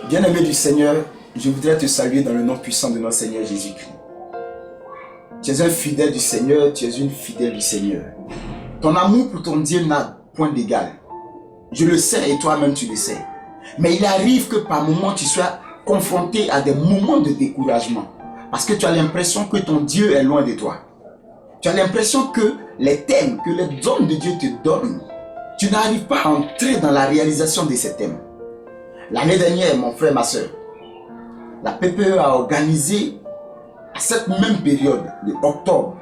Bien-aimé du Seigneur, je voudrais te saluer dans le nom puissant de notre Seigneur Jésus-Christ. Tu es un fidèle du Seigneur, tu es une fidèle du Seigneur. Ton amour pour ton Dieu n'a point d'égal. Je le sais et toi-même tu le sais. Mais il arrive que par moments tu sois confronté à des moments de découragement. Parce que tu as l'impression que ton Dieu est loin de toi. Tu as l'impression que les thèmes que les hommes de Dieu te donnent, tu n'arrives pas à entrer dans la réalisation de ces thèmes. L'année dernière, mon frère, ma soeur, la PPE a organisé à cette même période, de octobre,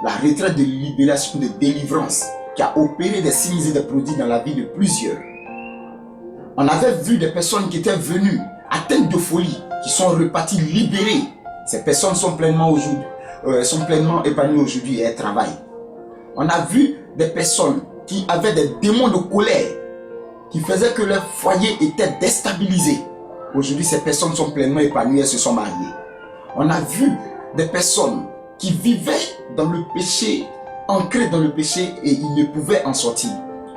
la retraite de libération, de délivrance, qui a opéré des signes et des prodiges dans la vie de plusieurs. On avait vu des personnes qui étaient venues atteintes de folie, qui sont reparties libérées. Ces personnes sont pleinement épanouies aujourd'hui et elles travaillent. On a vu des personnes qui avaient des démons de colère, qui faisaient que leur foyer était déstabilisé. Aujourd'hui, ces personnes sont pleinement épanouies et se sont mariées. On a vu des personnes qui vivaient dans le péché, ancrées dans le péché et ils ne pouvaient en sortir.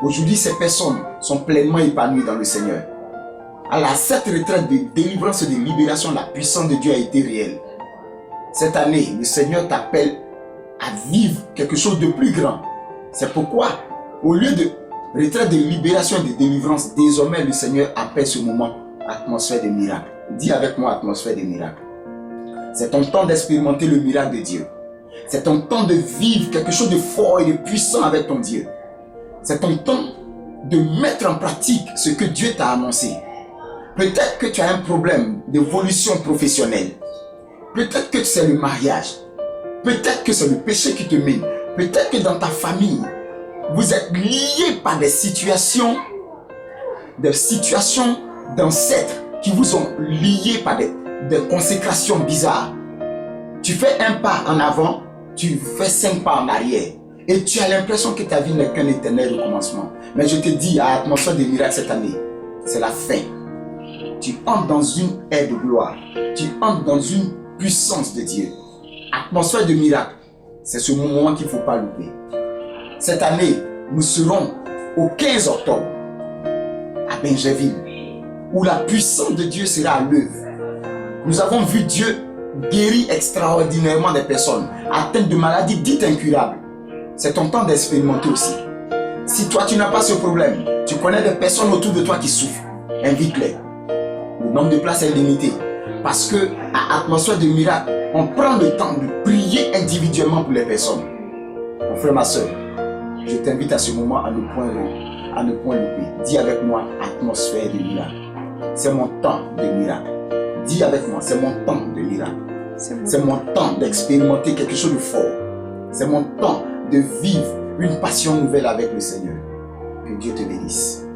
Aujourd'hui, ces personnes sont pleinement épanouies dans le Seigneur. Alors, cette retraite de délivrance et de libération, la puissance de Dieu a été réelle. Cette année, le Seigneur t'appelle à vivre quelque chose de plus grand. C'est pourquoi, au lieu de retraite de libération et de délivrance, désormais le Seigneur appelle ce moment atmosphère de miracle. Dis avec moi atmosphère de miracle. C'est ton temps d'expérimenter le miracle de Dieu. C'est ton temps de vivre quelque chose de fort et de puissant avec ton Dieu. C'est ton temps de mettre en pratique ce que Dieu t'a annoncé. Peut-être que tu as un problème d'évolution professionnelle. Peut-être que c'est le mariage. Peut-être que c'est le péché qui te mène. Peut-être que dans ta famille, vous êtes liés par des situations d'ancêtres qui vous ont liés par des consécrations bizarres. Tu fais un pas en avant, tu fais 5 pas en arrière. Et tu as l'impression que ta vie n'est qu'un éternel recommencement. Mais je te dis, à l'atmosphère des miracles cette année, c'est la fin. Tu entres dans une ère de gloire. Tu entres dans une puissance de Dieu. Atmosphère de miracle, c'est ce moment qu'il ne faut pas louper. Cette année, nous serons au 15 octobre à Benjerville, où la puissance de Dieu sera à l'œuvre. Nous avons vu Dieu guérir extraordinairement des personnes atteintes de maladies dites incurables. C'est ton temps d'expérimenter aussi. Si toi tu n'as pas ce problème, tu connais des personnes autour de toi qui souffrent, invite-les. Le nombre de places est limité. Parce que à atmosphère de miracle, on prend le temps de prier individuellement pour les personnes. Mon frère, ma soeur, je t'invite à ce moment à ne point louper. Dis avec moi, atmosphère de miracle. C'est mon temps de miracle. Dis avec moi, c'est mon temps de miracle. C'est mon temps d'expérimenter quelque chose de fort. C'est mon temps de vivre une passion nouvelle avec le Seigneur. Que Dieu te bénisse.